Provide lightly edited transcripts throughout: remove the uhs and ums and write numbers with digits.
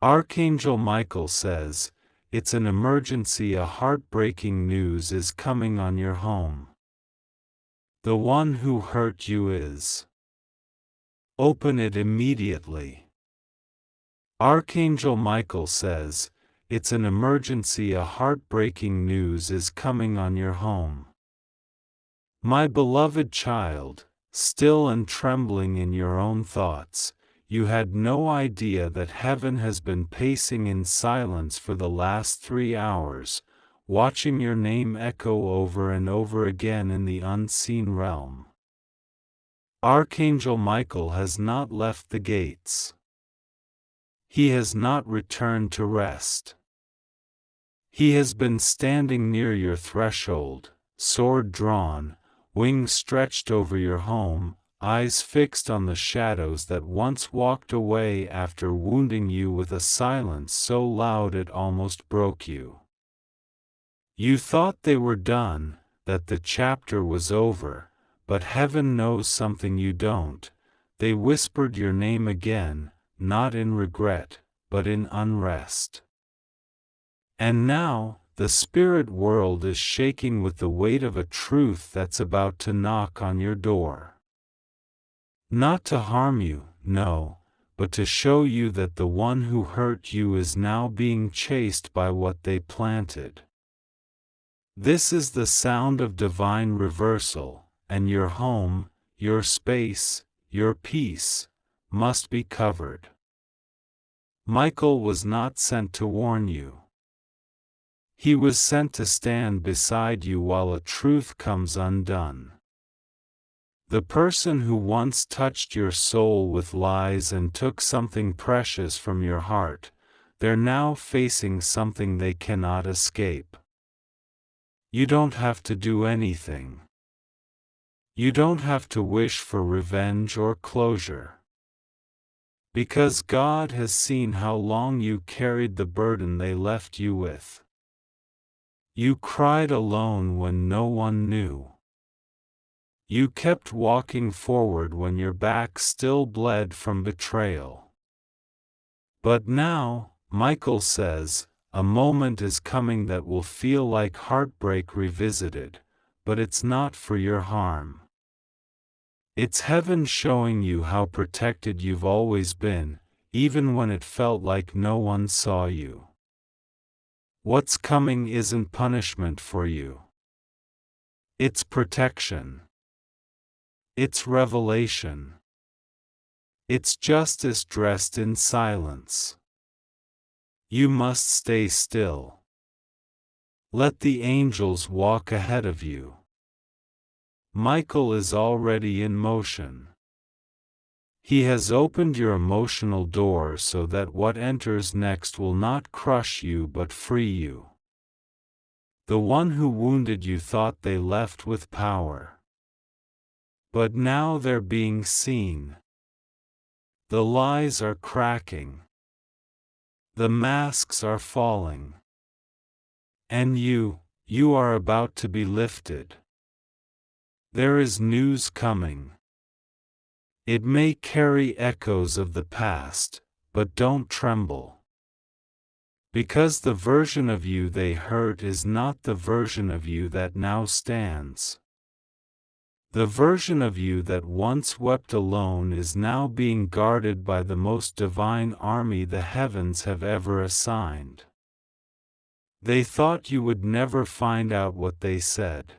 Archangel Michael says, "It's an emergency, a heartbreaking news is coming on your home. The one who hurt you is. Open it immediately." Archangel Michael says, "It's an emergency, a heartbreaking news is coming on your home. My beloved child, still and trembling in your own thoughts, you had no idea that heaven has been pacing in silence for the last 3 hours, watching your name echo over and over again in the unseen realm. Archangel Michael has not left the gates. He has not returned to rest. He has been standing near your threshold, sword drawn, wings stretched over your home, eyes fixed on the shadows that once walked away after wounding you with a silence so loud it almost broke you. You thought they were done, that the chapter was over, but heaven knows something you don't. They whispered your name again, not in regret, but in unrest. And now, the spirit world is shaking with the weight of a truth that's about to knock on your door. Not to harm you, no, but to show you that the one who hurt you is now being chased by what they planted. This is the sound of divine reversal, and your home, your space, your peace, must be covered. Michael was not sent to warn you. He was sent to stand beside you while a truth comes undone. The person who once touched your soul with lies and took something precious from your heart, they're now facing something they cannot escape. You don't have to do anything. You don't have to wish for revenge or closure. Because God has seen how long you carried the burden they left you with. You cried alone when no one knew. You kept walking forward when your back still bled from betrayal. But now, Michael says, a moment is coming that will feel like heartbreak revisited, but it's not for your harm. It's heaven showing you how protected you've always been, even when it felt like no one saw you. What's coming isn't punishment for you. It's protection. It's revelation. It's justice dressed in silence. You must stay still. Let the angels walk ahead of you. Michael is already in motion. He has opened your emotional door so that what enters next will not crush you but free you. The one who wounded you thought they left with power. But now they're being seen. The lies are cracking. The masks are falling. And you are about to be lifted. There is news coming. It may carry echoes of the past, but don't tremble. Because the version of you they hurt is not the version of you that now stands. The version of you that once wept alone is now being guarded by the most divine army the heavens have ever assigned. They thought you would never find out what they said.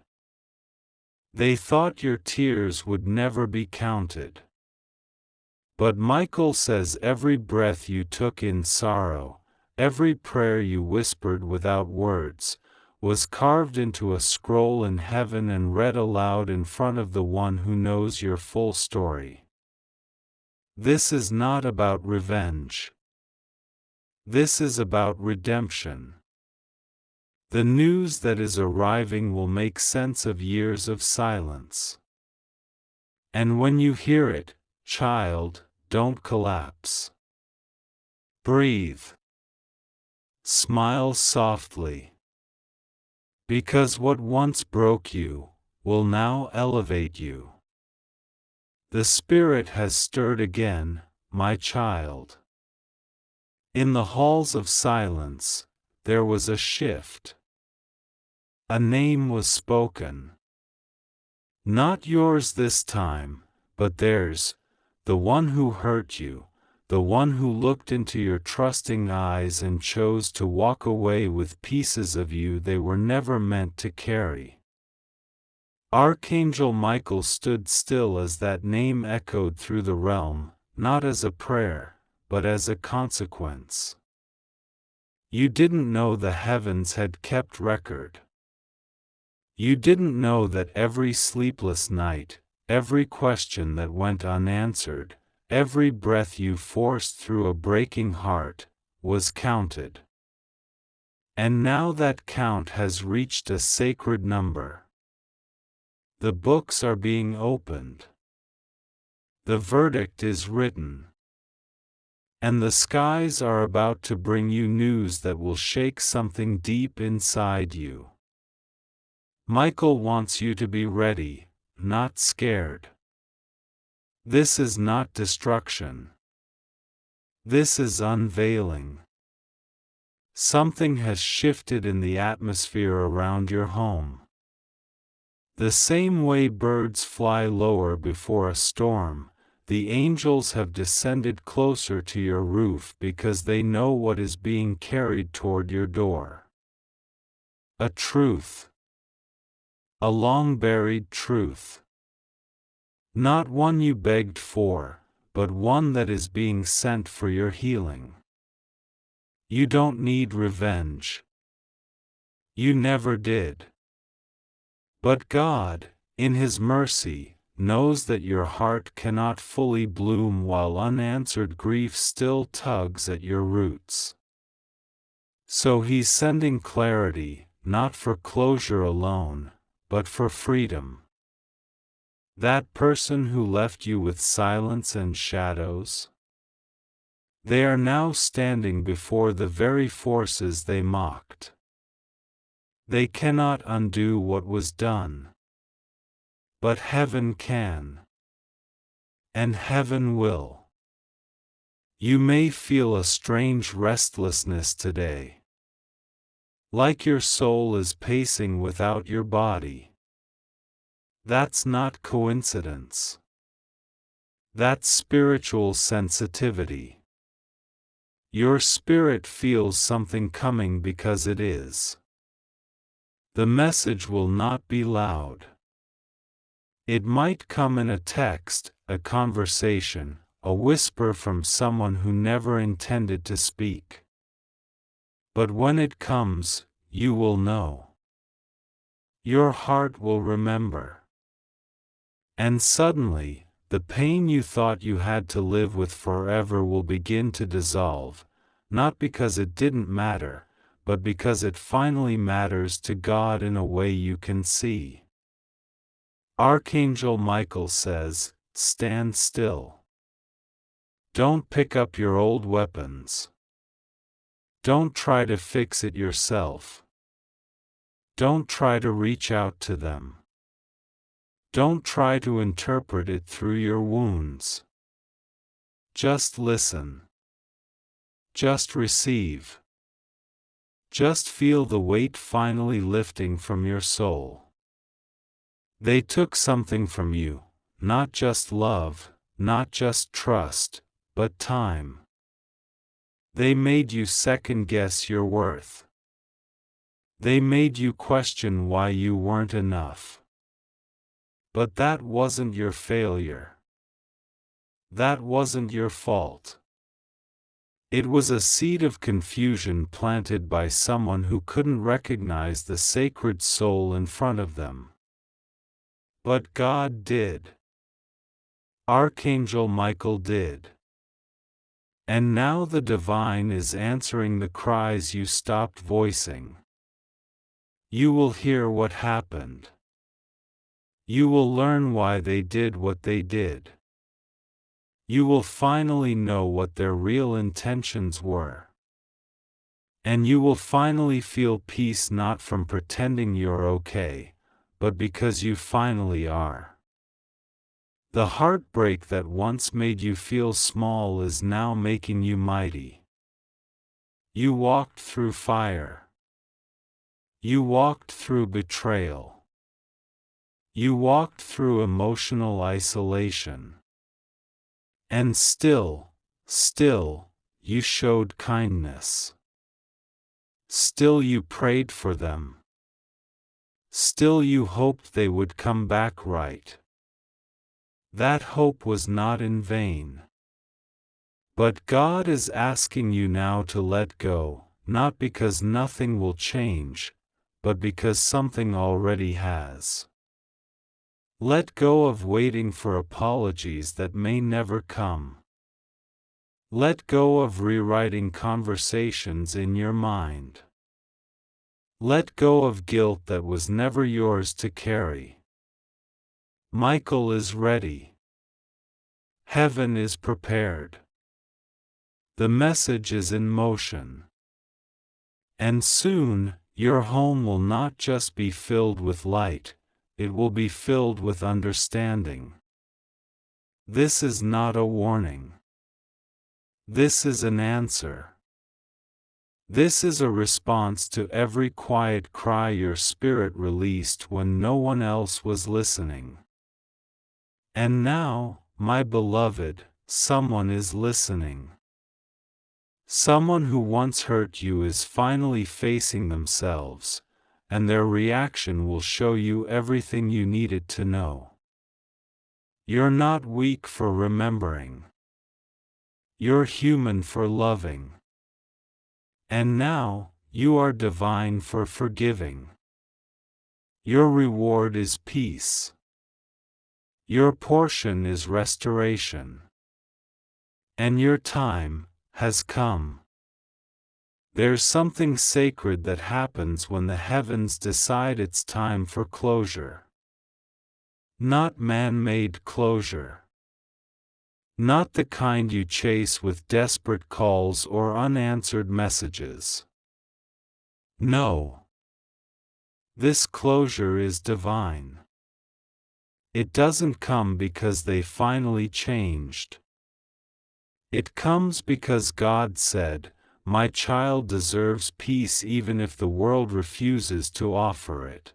They thought your tears would never be counted. But Michael says every breath you took in sorrow, every prayer you whispered without words, was carved into a scroll in heaven and read aloud in front of the one who knows your full story. This is not about revenge. This is about redemption. The news that is arriving will make sense of years of silence. And when you hear it, child, don't collapse. Breathe. Smile softly. Because what once broke you, will now elevate you. The Spirit has stirred again, my child. In the halls of silence, there was a shift. A name was spoken. Not yours this time, but theirs, the one who hurt you, the one who looked into your trusting eyes and chose to walk away with pieces of you they were never meant to carry. Archangel Michael stood still as that name echoed through the realm, not as a prayer, but as a consequence. You didn't know the heavens had kept record. You didn't know that every sleepless night, every question that went unanswered, every breath you forced through a breaking heart, was counted. And now that count has reached a sacred number. The books are being opened. The verdict is written. And the skies are about to bring you news that will shake something deep inside you. Michael wants you to be ready, not scared. This is not destruction. This is unveiling. Something has shifted in the atmosphere around your home. The same way birds fly lower before a storm, the angels have descended closer to your roof because they know what is being carried toward your door. A truth. A long-buried truth. Not one you begged for, but one that is being sent for your healing. You don't need revenge. You never did. But God, in His mercy, knows that your heart cannot fully bloom while unanswered grief still tugs at your roots. So He's sending clarity, not for closure alone, but for freedom. That person who left you with silence and shadows? They are now standing before the very forces they mocked. They cannot undo what was done. But heaven can. And heaven will. You may feel a strange restlessness today. Like your soul is pacing without your body. That's not coincidence. That's spiritual sensitivity. Your spirit feels something coming because it is. The message will not be loud. It might come in a text, a conversation, a whisper from someone who never intended to speak. But when it comes, you will know. Your heart will remember. And suddenly, the pain you thought you had to live with forever will begin to dissolve, not because it didn't matter, but because it finally matters to God in a way you can see. Archangel Michael says, stand still. Don't pick up your old weapons. Don't try to fix it yourself. Don't try to reach out to them. Don't try to interpret it through your wounds. Just listen. Just receive. Just feel the weight finally lifting from your soul. They took something from you, not just love, not just trust, but time. They made you second-guess your worth. They made you question why you weren't enough. But that wasn't your failure. That wasn't your fault. It was a seed of confusion planted by someone who couldn't recognize the sacred soul in front of them. But God did. Archangel Michael did. And now the divine is answering the cries you stopped voicing. You will hear what happened. You will learn why they did what they did. You will finally know what their real intentions were. And you will finally feel peace not from pretending you're okay, but because you finally are. The heartbreak that once made you feel small is now making you mighty. You walked through fire. You walked through betrayal. You walked through emotional isolation. And still, you showed kindness. Still you prayed for them. Still you hoped they would come back right. That hope was not in vain. But God is asking you now to let go, not because nothing will change, but because something already has. Let go of waiting for apologies that may never come. Let go of rewriting conversations in your mind. Let go of guilt that was never yours to carry. Michael is ready. Heaven is prepared. The message is in motion. And soon, your home will not just be filled with light, it will be filled with understanding. This is not a warning. This is an answer. This is a response to every quiet cry your spirit released when no one else was listening. And now, my beloved, someone is listening. Someone who once hurt you is finally facing themselves, and their reaction will show you everything you needed to know. You're not weak for remembering. You're human for loving. And now, you are divine for forgiving. Your reward is peace. Your portion is restoration. And your time has come. There's something sacred that happens when the heavens decide it's time for closure. Not man-made closure. Not the kind you chase with desperate calls or unanswered messages. No. This closure is divine. It doesn't come because they finally changed. It comes because God said, "My child deserves peace even if the world refuses to offer it."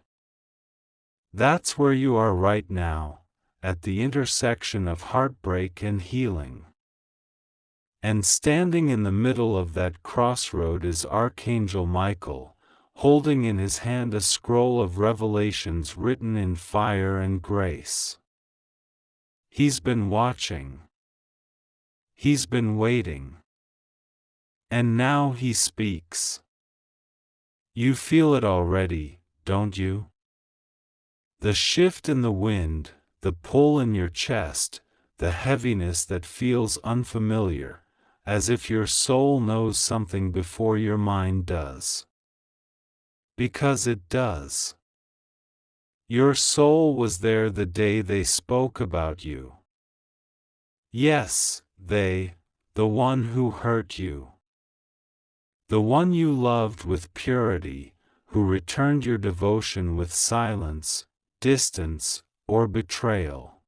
That's where you are right now, at the intersection of heartbreak and healing. And standing in the middle of that crossroad is Archangel Michael, holding in his hand a scroll of revelations written in fire and grace. He's been watching. He's been waiting. And now he speaks. You feel it already, don't you? The shift in the wind, the pull in your chest, the heaviness that feels unfamiliar, as if your soul knows something before your mind does. Because it does. Your soul was there the day they spoke about you. Yes, they, the one who hurt you. The one you loved with purity, who returned your devotion with silence, distance, or betrayal.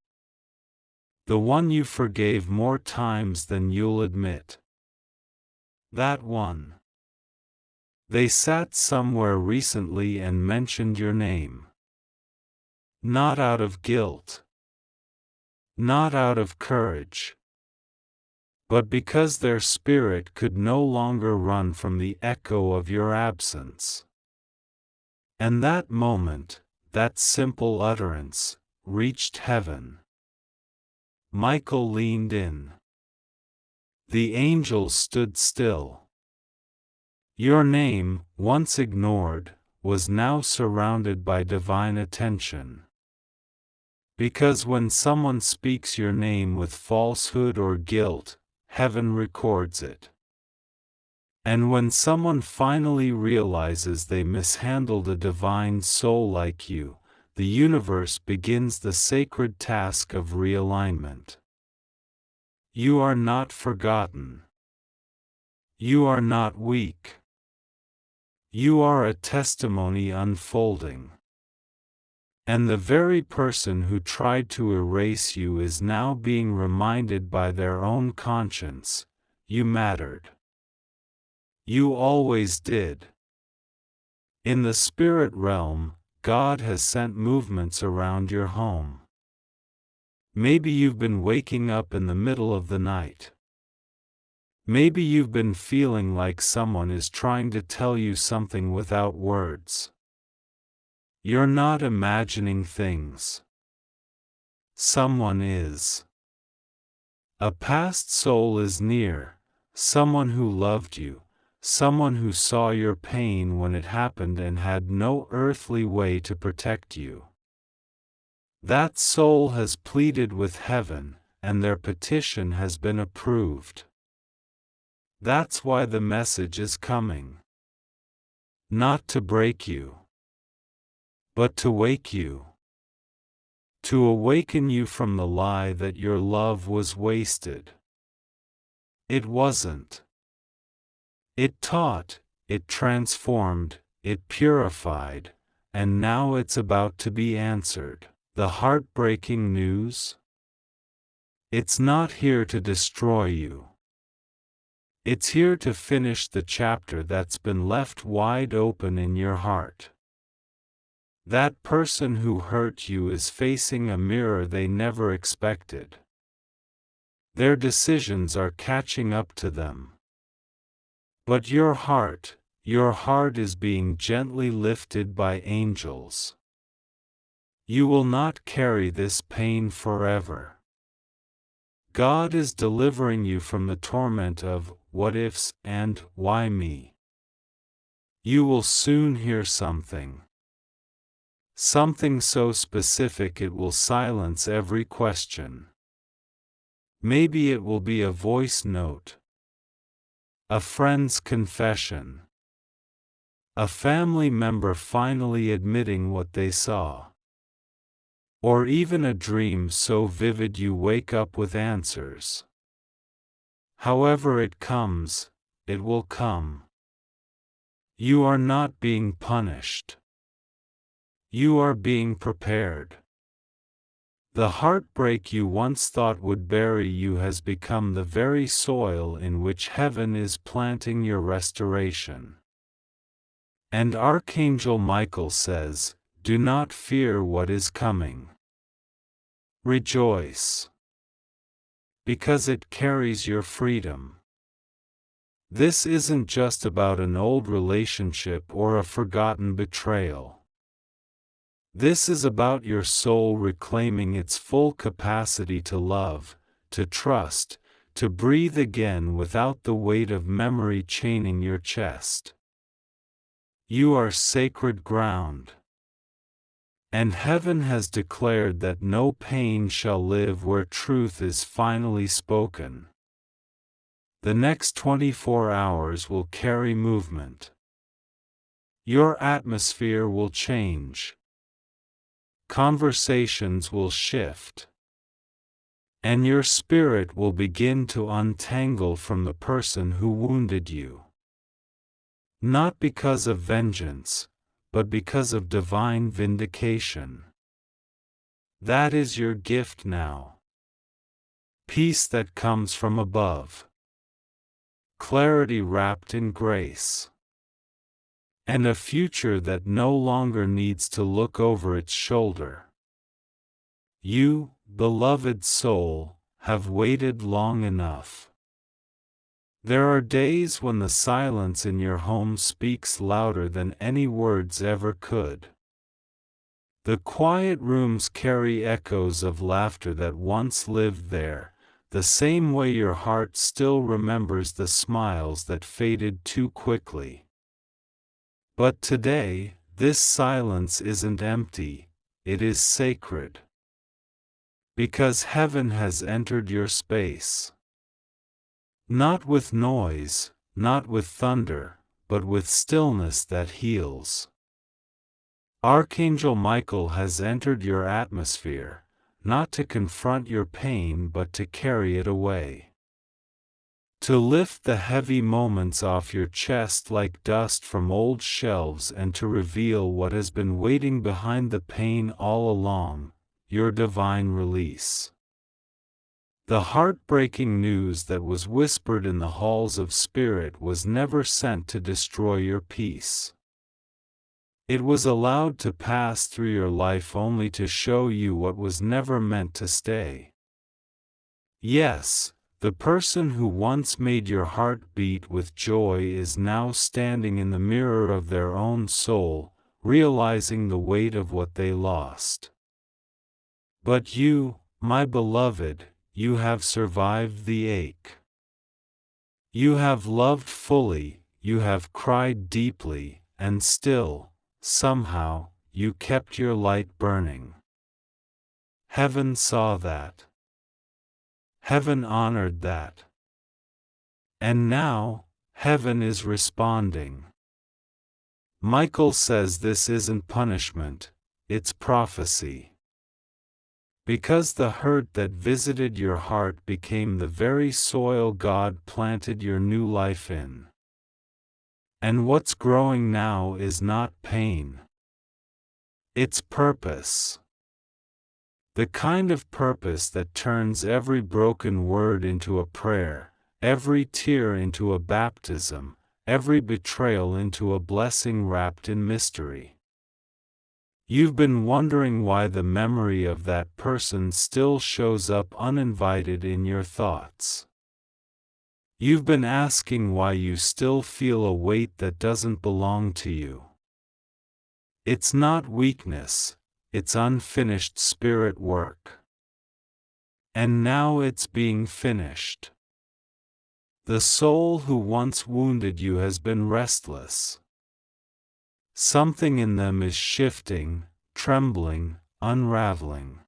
The one you forgave more times than you'll admit. That one. They sat somewhere recently and mentioned your name. Not out of guilt. Not out of courage. But because their spirit could no longer run from the echo of your absence. And that moment, that simple utterance, reached heaven. Michael leaned in. The angels stood still. Your name, once ignored, was now surrounded by divine attention. Because when someone speaks your name with falsehood or guilt, heaven records it. And when someone finally realizes they mishandled a divine soul like you, the universe begins the sacred task of realignment. You are not forgotten. You are not weak. You are a testimony unfolding. And the very person who tried to erase you is now being reminded by their own conscience, you mattered. You always did. In the spirit realm, God has sent movements around your home. Maybe you've been waking up in the middle of the night. Maybe you've been feeling like someone is trying to tell you something without words. You're not imagining things. Someone is. A past soul is near, someone who loved you, someone who saw your pain when it happened and had no earthly way to protect you. That soul has pleaded with heaven, and their petition has been approved. That's why the message is coming. Not to break you, but to wake you. To awaken you from the lie that your love was wasted. It wasn't. It taught, it transformed, it purified, and now it's about to be answered. The heartbreaking news? It's not here to destroy you. It's here to finish the chapter that's been left wide open in your heart. That person who hurt you is facing a mirror they never expected. Their decisions are catching up to them. But your heart is being gently lifted by angels. You will not carry this pain forever. God is delivering you from the torment of what ifs and why me. You will soon hear something. Something so specific it will silence every question. Maybe it will be a voice note, a friend's confession, a family member finally admitting what they saw. Or even a dream so vivid you wake up with answers. However it comes, it will come. You are not being punished. You are being prepared. The heartbreak you once thought would bury you has become the very soil in which heaven is planting your restoration. And Archangel Michael says, "Do not fear what is coming. Rejoice. Because it carries your freedom." This isn't just about an old relationship or a forgotten betrayal. This is about your soul reclaiming its full capacity to love, to trust, to breathe again without the weight of memory chaining your chest. You are sacred ground. And heaven has declared that no pain shall live where truth is finally spoken. The next 24 hours will carry movement. Your atmosphere will change. Conversations will shift. And your spirit will begin to untangle from the person who wounded you. Not because of vengeance, but because of divine vindication. That is your gift now. Peace that comes from above. Clarity wrapped in grace. And a future that no longer needs to look over its shoulder. You, beloved soul, have waited long enough. There are days when the silence in your home speaks louder than any words ever could. The quiet rooms carry echoes of laughter that once lived there, the same way your heart still remembers the smiles that faded too quickly. But today, this silence isn't empty, it is sacred. Because heaven has entered your space. Not with noise, not with thunder, but with stillness that heals. Archangel Michael has entered your atmosphere, not to confront your pain but to carry it away. To lift the heavy moments off your chest like dust from old shelves and to reveal what has been waiting behind the pain all along, your divine release. The heartbreaking news that was whispered in the halls of spirit was never sent to destroy your peace. It was allowed to pass through your life only to show you what was never meant to stay. Yes, the person who once made your heart beat with joy is now standing in the mirror of their own soul, realizing the weight of what they lost. But you, my beloved, you have survived the ache. You have loved fully, you have cried deeply, and still, somehow, you kept your light burning. Heaven saw that. Heaven honored that. And now, heaven is responding. Michael says this isn't punishment, it's prophecy. Because the hurt that visited your heart became the very soil God planted your new life in. And what's growing now is not pain. It's purpose. The kind of purpose that turns every broken word into a prayer, every tear into a baptism, every betrayal into a blessing wrapped in mystery. You've been wondering why the memory of that person still shows up uninvited in your thoughts. You've been asking why you still feel a weight that doesn't belong to you. It's not weakness, it's unfinished spirit work. And now it's being finished. The soul who once wounded you has been restless. Something in them is shifting, trembling, unraveling.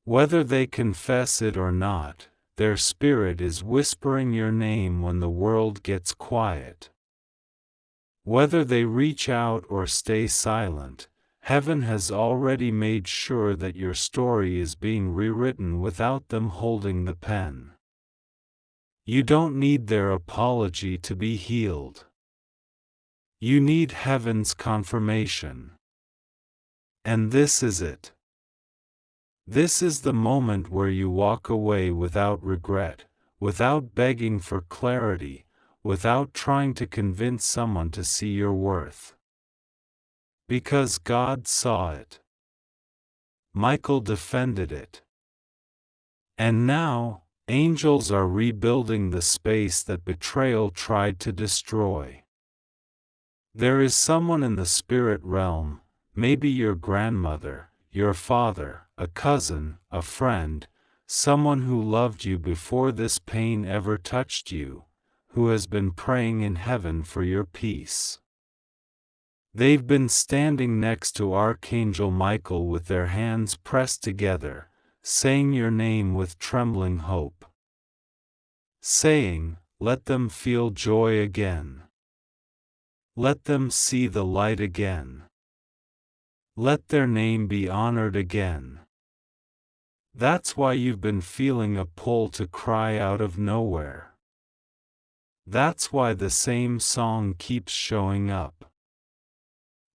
Whether they confess it or not, their spirit is whispering your name when the world gets quiet. Whether they reach out or stay silent, heaven has already made sure that your story is being rewritten without them holding the pen. You don't need their apology to be healed. You need heaven's confirmation. And this is it. This is the moment where you walk away without regret, without begging for clarity, without trying to convince someone to see your worth. Because God saw it. Michael defended it. And now, angels are rebuilding the space that betrayal tried to destroy. There is someone in the spirit realm, maybe your grandmother, your father, a cousin, a friend, someone who loved you before this pain ever touched you, who has been praying in heaven for your peace. They've been standing next to Archangel Michael with their hands pressed together, saying your name with trembling hope. Saying, let them feel joy again. Let them see the light again. Let their name be honored again. That's why you've been feeling a pull to cry out of nowhere. That's why the same song keeps showing up.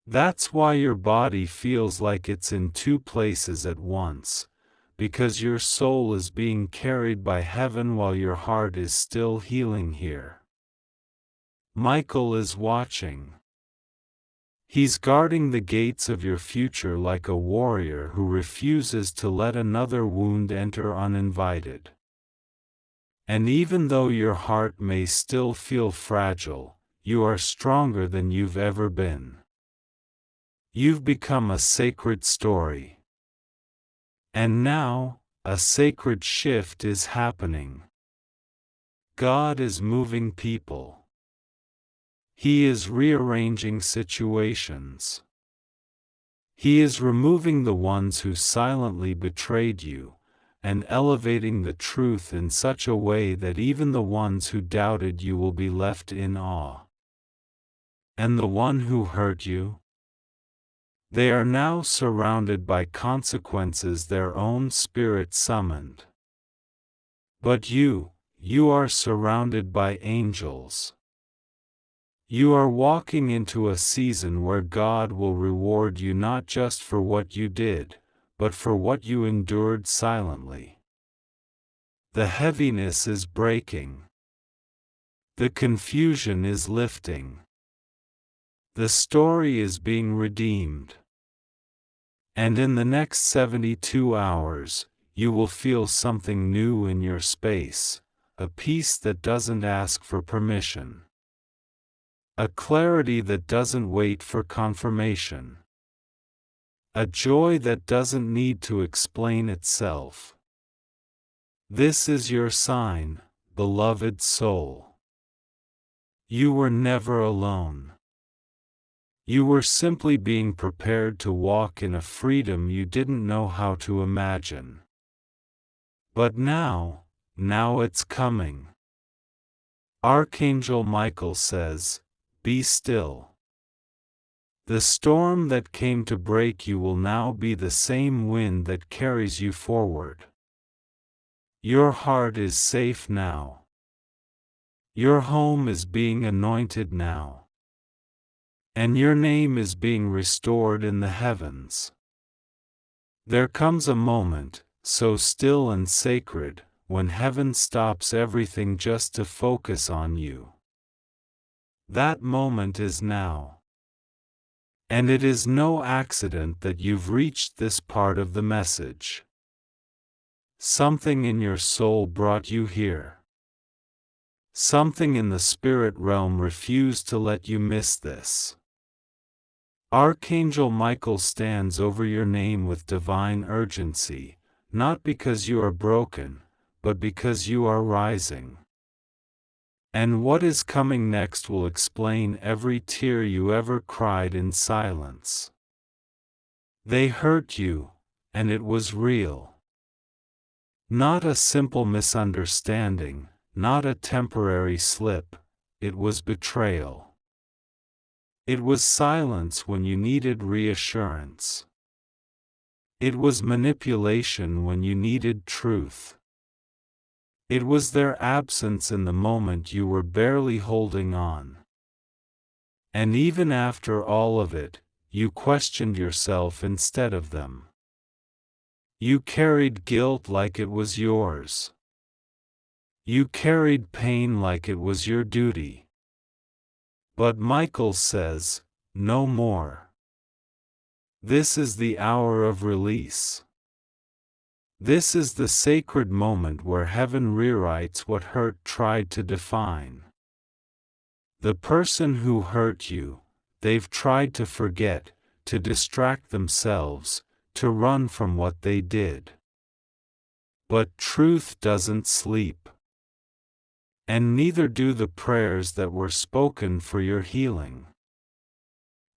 That's why your body feels like it's in two places at once, because your soul is being carried by heaven while your heart is still healing here. Michael is watching. He's guarding the gates of your future like a warrior who refuses to let another wound enter uninvited. And even though your heart may still feel fragile, you are stronger than you've ever been. You've become a sacred story. And now, a sacred shift is happening. God is moving people. He is rearranging situations. He is removing the ones who silently betrayed you, and elevating the truth in such a way that even the ones who doubted you will be left in awe. And the one who hurt you? They are now surrounded by consequences their own spirit summoned. But you are surrounded by angels. You are walking into a season where God will reward you not just for what you did, but for what you endured silently. The heaviness is breaking. The confusion is lifting. The story is being redeemed. And in the next 72 hours, you will feel something new in your space, a peace that doesn't ask for permission. A clarity that doesn't wait for confirmation. A joy that doesn't need to explain itself. This is your sign, beloved soul. You were never alone. You were simply being prepared to walk in a freedom you didn't know how to imagine. But now it's coming. Archangel Michael says, "Be still." The storm that came to break you will now be the same wind that carries you forward. Your heart is safe now. Your home is being anointed now. And your name is being restored in the heavens. There comes a moment, so still and sacred, when heaven stops everything just to focus on you. That moment is now. And it is no accident that you've reached this part of the message. Something in your soul brought you here. Something in the spirit realm refused to let you miss this. Archangel Michael stands over your name with divine urgency, not because you are broken, but because you are rising. And what is coming next will explain every tear you ever cried in silence. They hurt you, and it was real. Not a simple misunderstanding, not a temporary slip, it was betrayal. It was silence when you needed reassurance. It was manipulation when you needed truth. It was their absence in the moment you were barely holding on. And even after all of it, you questioned yourself instead of them. You carried guilt like it was yours. You carried pain like it was your duty. But Michael says, no more. This is the hour of release. This is the sacred moment where heaven rewrites what hurt tried to define. The person who hurt you, they've tried to forget, to distract themselves, to run from what they did. But truth doesn't sleep. And neither do the prayers that were spoken for your healing.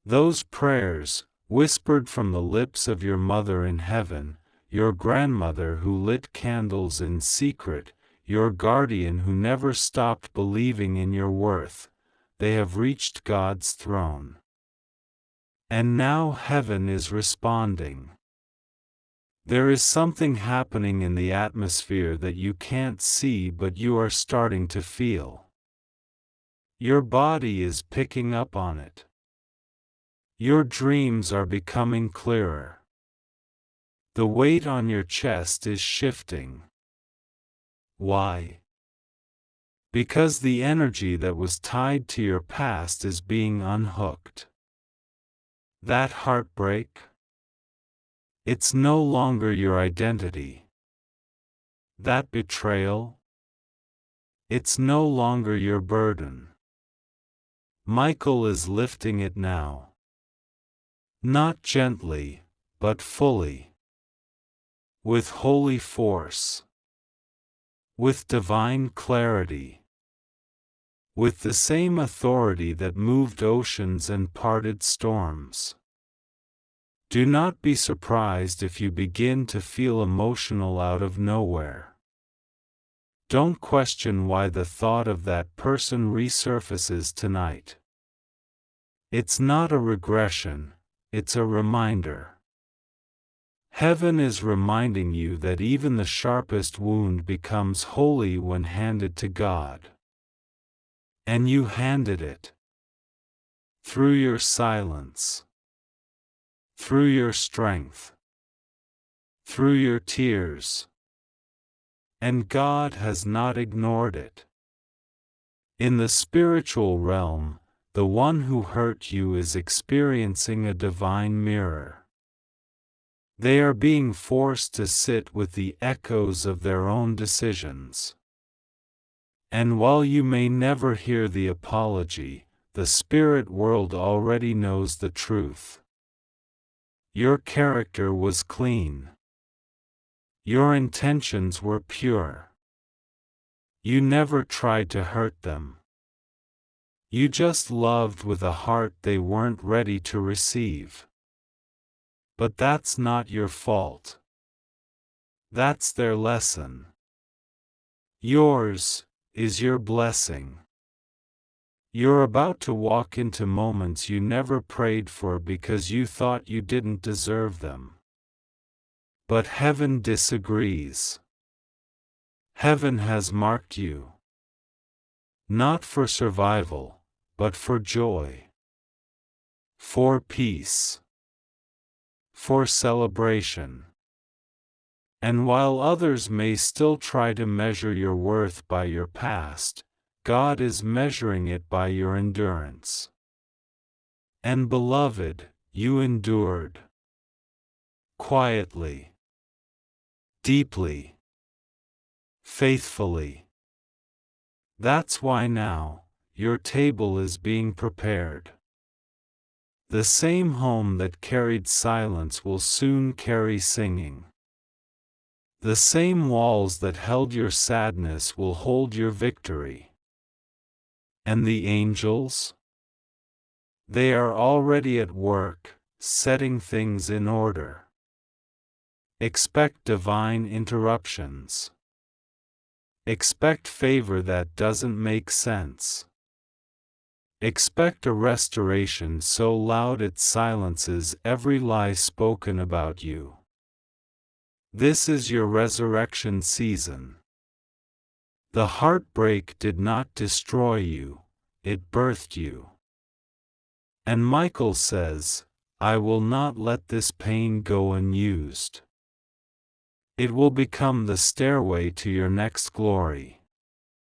Those prayers, whispered from the lips of your mother in heaven, your grandmother who lit candles in secret, your guardian who never stopped believing in your worth, they have reached God's throne. And now heaven is responding. There is something happening in the atmosphere that you can't see but you are starting to feel. Your body is picking up on it. Your dreams are becoming clearer. The weight on your chest is shifting. Why? Because the energy that was tied to your past is being unhooked. That heartbreak? It's no longer your identity. That betrayal? It's no longer your burden. Michael is lifting it now. Not gently, but fully. With holy force. With divine clarity. With the same authority that moved oceans and parted storms. Do not be surprised if you begin to feel emotional out of nowhere. Don't question why the thought of that person resurfaces tonight. It's not a regression, it's a reminder. Heaven is reminding you that even the sharpest wound becomes holy when handed to God. And you handed it. Through your silence. Through your strength. Through your tears. And God has not ignored it. In the spiritual realm, the one who hurt you is experiencing a divine mirror. They are being forced to sit with the echoes of their own decisions. And while you may never hear the apology, the spirit world already knows the truth. Your character was clean. Your intentions were pure. You never tried to hurt them. You just loved with a heart they weren't ready to receive. But that's not your fault. That's their lesson. Yours is your blessing. You're about to walk into moments you never prayed for because you thought you didn't deserve them. But heaven disagrees. Heaven has marked you. Not for survival, but for joy. For peace. For celebration. And while others may still try to measure your worth by your past, God is measuring it by your endurance. And beloved, you endured. Quietly. Deeply. Faithfully. That's why now, your table is being prepared. The same home that carried silence will soon carry singing. The same walls that held your sadness will hold your victory. And the angels? They are already at work, setting things in order. Expect divine interruptions. Expect favor that doesn't make sense. Expect a restoration so loud it silences every lie spoken about you. This is your resurrection season. The heartbreak did not destroy you, it birthed you. And Michael says, I will not let this pain go unused. It will become the stairway to your next glory.